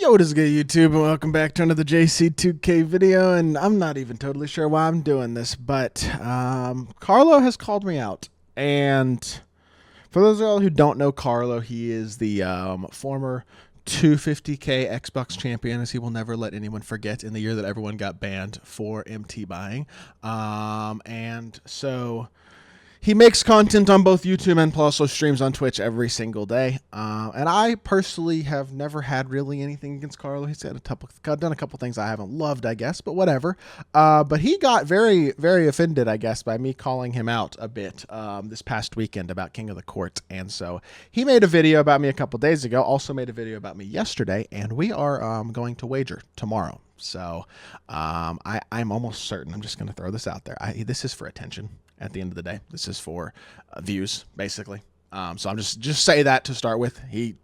Yo, what is good, YouTube, and welcome back to another JC2K video, and I'm not even totally sure why I'm doing this, but Carlo has called me out, and for those of you who don't know Carlo, he is the former 250K Xbox champion, as he will never let anyone forget, in the year that everyone got banned for MT buying, and so he makes content on both YouTube and also streams on Twitch every single day. And I personally have never had really anything against Carlo. He's done a couple things I haven't loved, I guess, but whatever. But he got very, very offended, I guess, by me calling him out a bit this past weekend about King of the Court. And so he made a video about me a couple days ago, also made a video about me yesterday, and we are going to wager tomorrow. So I'm almost certain, I'm just going to throw this out there, this is for attention. At the end of the day, this is for views, basically. So I'm just say that to start with. He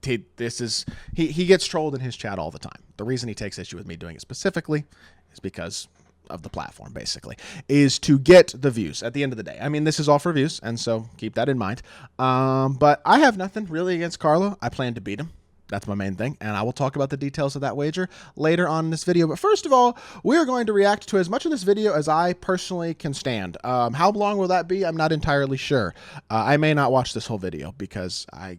gets trolled in his chat all the time. The reason he takes issue with me doing it specifically is because of the platform, basically, is to get the views at the end of the day. I mean, this is all for views, and so keep that in mind. But I have nothing really against Carlo. I plan to beat him. That's my main thing, and I will talk about the details of that wager later on in this video. But first of all, we are going to react to as much of this video as I personally can stand. How long will that be? I'm not entirely sure. I may not watch this whole video because I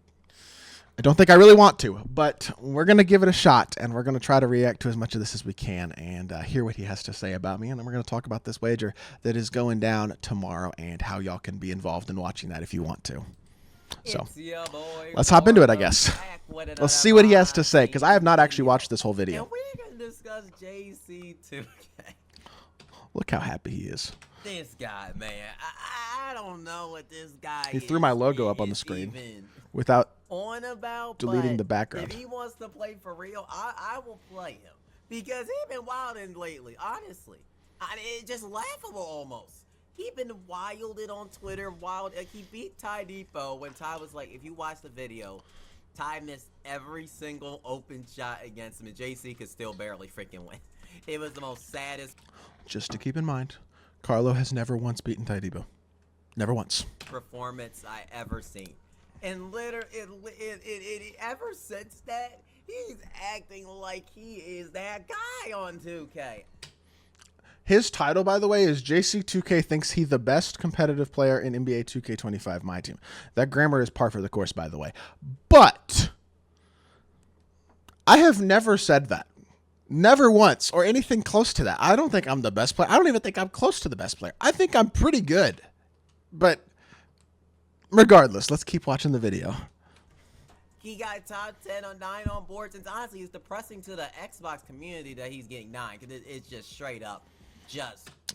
don't think I really want to, but we're going to give it a shot, and we're going to try to react to as much of this as we can and hear what he has to say about me, and then we're going to talk about this wager that is going down tomorrow and how y'all can be involved in watching that if you want to. So let's hop into it, I guess. Let's see what he has to say, because I have not actually watched this whole video. And we're going to discuss JC2K. Look how happy he is. This guy, man. I don't know what this guy He threw my logo up on the screen without deleting the background. If he wants to play for real, I will play him. Because he's been wilding lately, honestly. It's just laughable almost. He been wilded on Twitter, he beat Ty Depot when Ty was like, if you watch the video, Ty missed every single open shot against him, and JC could still barely freaking win. It was the most saddest. Just to keep in mind, Carlo has never once beaten Ty Depot. Never once. Performance I ever seen. And literally, ever since that, he's acting like he is that guy on 2K. His title, by the way, is JC2K thinks he the best competitive player in NBA 2K25 My Team. That grammar is par for the course, by the way. But I have never said that. Never once, or anything close to that. I don't think I'm the best player. I don't even think I'm close to the best player. I think I'm pretty good. But regardless, let's keep watching the video. He got top 10 on 9 on boards, and honestly, it's depressing to the Xbox community that he's getting 9, because it's just straight up.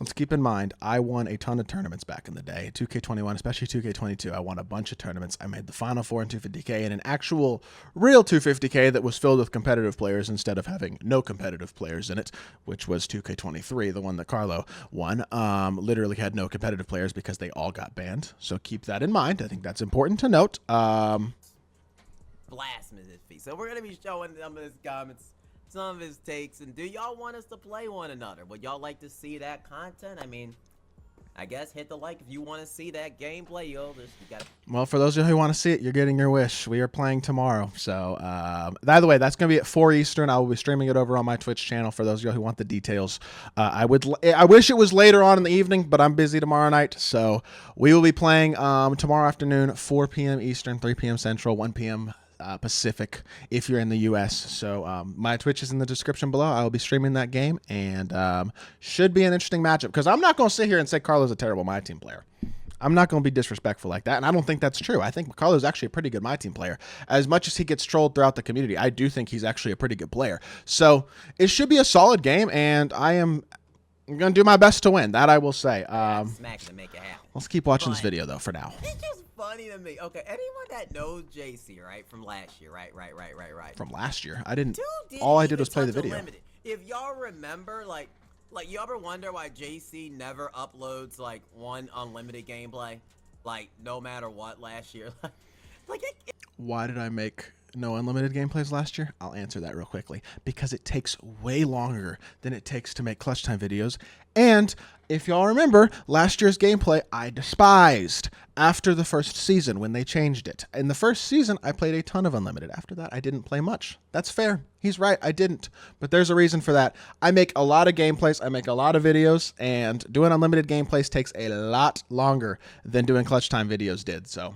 Let's keep in mind, I won a ton of tournaments back in the day. 2K21, especially 2K22. I won a bunch of tournaments. I made the Final Four in 250K and an actual real 250K that was filled with competitive players instead of having no competitive players in it, which was 2K23, the one that Carlo won. Literally had no competitive players because they all got banned. So keep that in mind. I think that's important to note. Blasphemous feet. So we're going to be showing some of his comments, some of his takes, and do y'all want us to play one another? Would y'all like to see that content? I mean, I guess hit the like if you want to see that gameplay. Well, for those of you who want to see it, you're getting your wish. We are playing tomorrow. So, by the way, that's going to be at 4 Eastern. I will be streaming it over on my Twitch channel for those of you who want the details. I wish it was later on in the evening, but I'm busy tomorrow night. So we will be playing tomorrow afternoon, 4 p.m. Eastern, 3 p.m. Central, 1 p.m. Pacific if you're in the US. So my Twitch is in the description below. I will be streaming that game, and should be an interesting matchup, because I'm not going to sit here and say Carlo's a terrible My Team player. I'm not going to be disrespectful like that, and I don't think that's true. I think Carlo's actually a pretty good My Team player. As much as he gets trolled throughout the community, I do think he's actually a pretty good player. So it should be a solid game, and I'm going to do my best to win. That I will say. Let's keep watching this video, though, for now. Funny to me. Okay, anyone that knows JC, right, from last year, right. From last year, I didn't. All I did was play the video. If y'all remember, like you ever wonder why JC never uploads like one unlimited gameplay, like no matter what last year, Why did I make no unlimited gameplays last year? I'll answer that real quickly. Because it takes way longer than it takes to make clutch time videos. And if y'all remember, last year's gameplay I despised after the first season when they changed it. In the first season, I played a ton of unlimited. After that, I didn't play much. That's fair. He's right. I didn't. But there's a reason for that. I make a lot of gameplays. I make a lot of videos. And doing unlimited gameplays takes a lot longer than doing clutch time videos did. So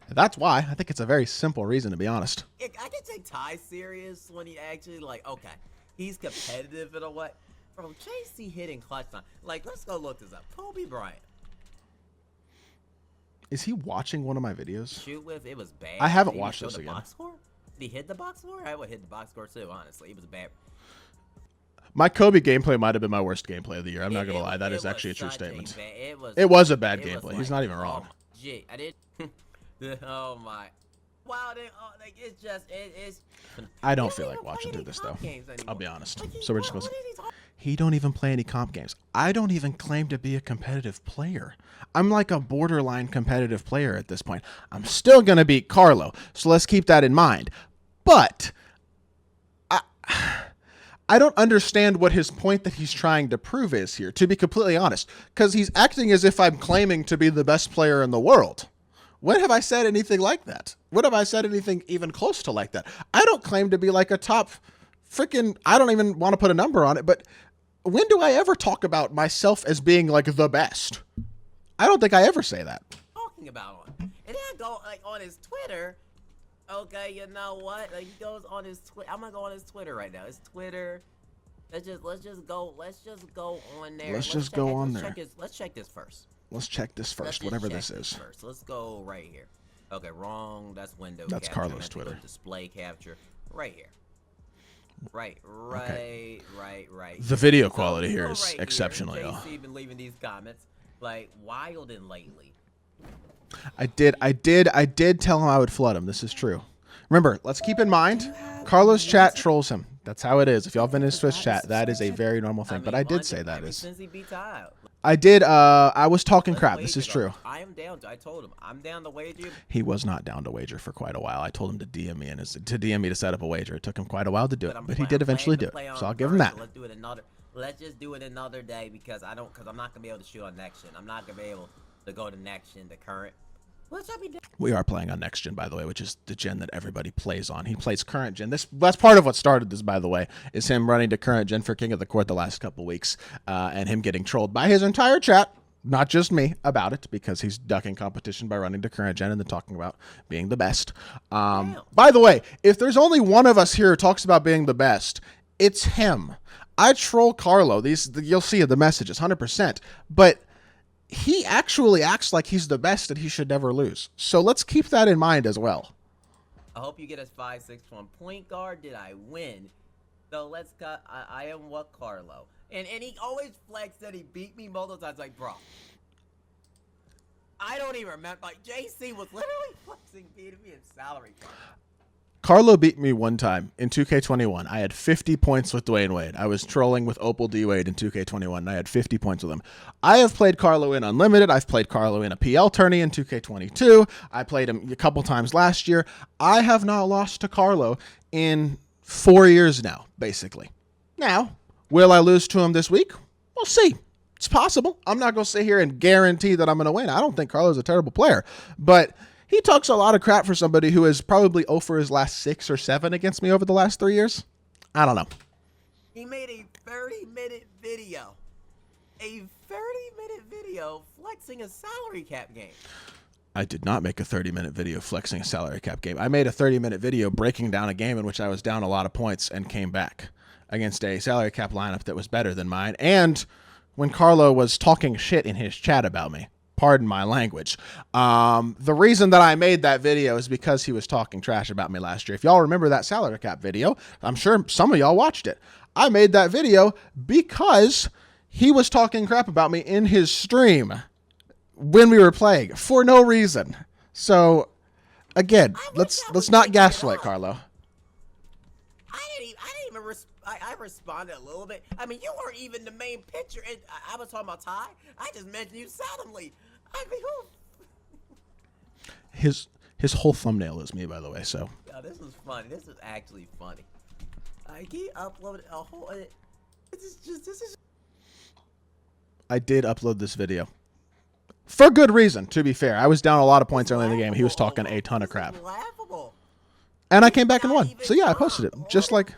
that's why. I think it's a very simple reason, to be honest. I can take Ty serious when he actually, like, okay, he's competitive in a way. Bro, JC hitting clutch time. Like, let's go look this up. Kobe Bryant. Is he watching one of my videos? Shoot with, it was bad. I haven't watched this again. Box score? Did he hit the box score? I would hit the box score too, honestly. It was bad. My Kobe gameplay might have been my worst gameplay of the year. I'm not going to lie. That is actually a true statement. It was a bad gameplay. He's not even wrong. Gee, I did. Oh my. Wow, like it's just it's. I don't feel like watching through this though. I'll be honest. So we're just going. He don't even play any comp games. I don't even claim to be a competitive player. I'm like a borderline competitive player at this point. I'm still going to beat Carlo. So let's keep that in mind. But I don't understand what his point that he's trying to prove is here, to be completely honest, because he's acting as if I'm claiming to be the best player in the world. When have I said anything like that? When have I said anything even close to like that? I don't claim to be like a top freaking, I don't even want to put a number on it, but when do I ever talk about myself as being like the best? I don't think I ever say that. Talking about him. And then I go like on his Twitter. Okay, you know what? Like, he goes on his Twitter. I'm gonna go on his Twitter right now. His Twitter. Let's just go on there. Let's just go on there. Let's check this first. Let's check this first, whatever this is. First. Let's go right here. Okay, wrong. That's window. That's capture. Carlo's Twitter. Display capture. Right here. Right. The video quality here is exceptional, y'all. JC been leaving these comments like wild and lately. I did tell him I would flood him. This is true. Remember, let's keep in mind, Carlo's chat trolls him. That's how it is. If y'all been in his Twitch chat, that is a very normal thing. But I did say that is. Since he beat Ty out. I did. I was talking crap. This is true. I am down. I told him I'm down to wager. He was not down to wager for quite a while. I told him to DM me to set up a wager. It took him quite a while to do it, but he did eventually do it. So I'll give him that. Let's do it another. Let's just do it another day because I'm not gonna be able to shoot on next gen. I'm not gonna be able to go to next gen, the current. We are playing on next gen, by the way, which is the gen that everybody plays on. He plays current gen. That's part of what started this, by the way, is him running to current gen for King of the Court the last couple weeks, and him getting trolled by his entire chat, not just me, about it, because he's ducking competition by running to current gen and then talking about being the best. By the way, if there's only one of us here who talks about being the best, it's him. I troll Carlo. You'll see the messages, 100%, but he actually acts like he's the best and he should never lose. So let's keep that in mind as well. I hope you get us 5-6 from point guard. Did I win? So let's cut. I am what Carlo. And he always flexed that he beat me multiple times. Like, bro, I don't even remember. Like, JC was literally flexing beating me in salary card. Carlo beat me one time in 2K21. I had 50 points with Dwayne Wade. I was trolling with Opal D. Wade in 2K21, and I had 50 points with him. I have played Carlo in Unlimited. I've played Carlo in a PL tourney in 2K22. I played him a couple times last year. I have not lost to Carlo in 4 years now, basically. Now, will I lose to him this week? We'll see. It's possible. I'm not going to sit here and guarantee that I'm going to win. I don't think Carlo's a terrible player, but he talks a lot of crap for somebody who is probably 0 for his last 6 or 7 against me over the last 3 years. I don't know. He made a 30-minute video. A 30-minute video flexing a salary cap game. I did not make a 30-minute video flexing a salary cap game. I made a 30-minute video breaking down a game in which I was down a lot of points and came back against a salary cap lineup that was better than mine. And when Carlo was talking shit in his chat about me. Pardon my language. The reason that I made that video is because he was talking trash about me last year. If y'all remember that salary cap video, I'm sure some of y'all watched it. I made that video because he was talking crap about me in his stream when we were playing for no reason. So, again, let's not gaslight Carlo. I responded a little bit. I mean, you weren't even the main picture. And I was talking about Ty. I just mentioned you solemnly. I mean, who? His whole thumbnail is me, by the way. So This was funny. This was actually funny. He uploaded a whole. This is. I did upload this video. For good reason, to be fair. I was down a lot of points early in the game. He was talking a ton of crap. Laughable. And I came back and won. So yeah, I posted it. Just like...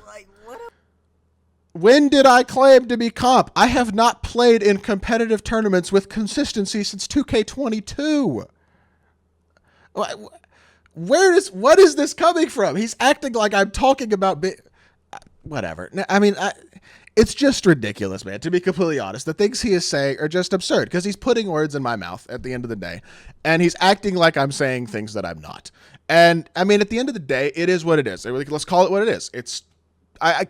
When did I claim to be comp? I have not played in competitive tournaments with consistency since 2K22. What is this coming from? He's acting like I'm talking about... Whatever. I mean, it's just ridiculous, man, to be completely honest. The things he is saying are just absurd because he's putting words in my mouth at the end of the day. And he's acting like I'm saying things that I'm not. And, I mean, at the end of the day, it is what it is. Let's call it what it is. It's...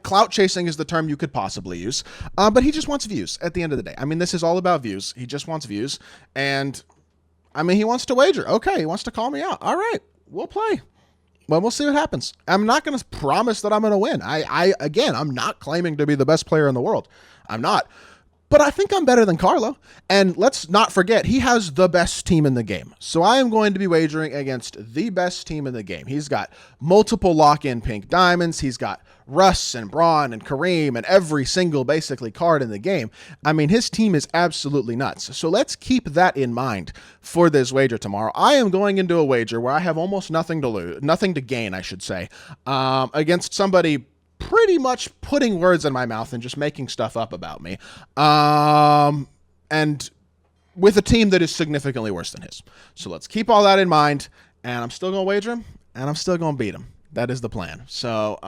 clout chasing is the term you could possibly use, but he just wants views at the end of the day. I mean, this is all about views. He just wants views, and I mean, he wants to wager. Okay, he wants to call me out. All right, we'll play. Well, we'll see what happens. I'm not going to promise that I'm going to win. Again, I'm not claiming to be the best player in the world. I'm not. But I think I'm better than Carlo. And let's not forget, he has the best team in the game. So I am going to be wagering against the best team in the game. He's got multiple lock-in pink diamonds. He's got Russ and Braun and Kareem and every single basically card in the game. I mean, his team is absolutely nuts. So let's keep that in mind for this wager tomorrow. I am going into a wager where I have almost nothing to lose, nothing to gain, I should say, against somebody pretty much putting words in my mouth and just making stuff up about me. And with a team that is significantly worse than his. So let's keep all that in mind. And I'm still going to wager him, and I'm still going to beat him. That is the plan. So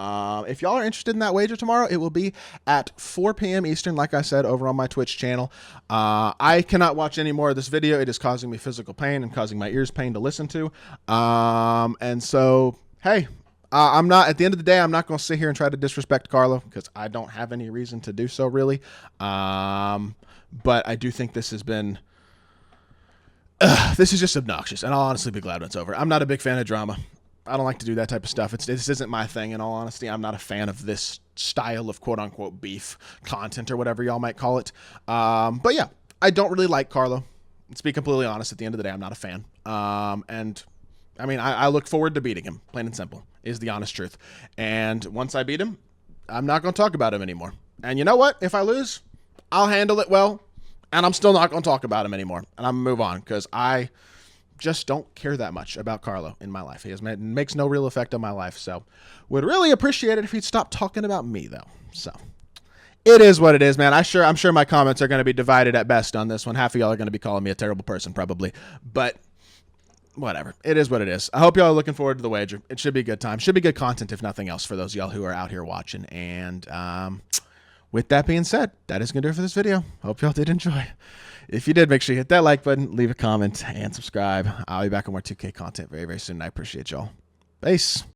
if y'all are interested in that wager tomorrow, it will be at 4 p.m. Eastern, like I said, over on my Twitch channel. I cannot watch any more of this video. It is causing me physical pain and causing my ears pain to listen to. And so, hey, I'm not, at the end of the day, I'm not going to sit here and try to disrespect Carlo because I don't have any reason to do so, really. But I do think this has been, this is just obnoxious, and I'll honestly be glad when it's over. I'm not a big fan of drama. I don't like to do that type of stuff. This isn't my thing, in all honesty. I'm not a fan of this style of quote-unquote beef content or whatever y'all might call it. But yeah, I don't really like Carlo. Let's be completely honest. At the end of the day, I'm not a fan. And I mean, I look forward to beating him, plain and simple, is the honest truth. And once I beat him, I'm not going to talk about him anymore. And you know what? If I lose, I'll handle it well, and I'm still not going to talk about him anymore. And I'm going to move on because I just don't care that much about Carlo in my life. Makes no real effect on my life. So would really appreciate it if he'd stop talking about me, though. So it is what it is, man. I'm sure my comments are going to be divided at best on this one. Half of y'all are going to be calling me a terrible person, probably. But whatever. It is what it is. I hope y'all are looking forward to the wager. It should be a good time. Should be good content, if nothing else, for those of y'all who are out here watching. And with that being said, that is going to do it for this video. Hope y'all did enjoy. If you did, make sure you hit that like button, leave a comment, and subscribe. I'll be back on more 2K content very, very soon. I appreciate y'all. Peace.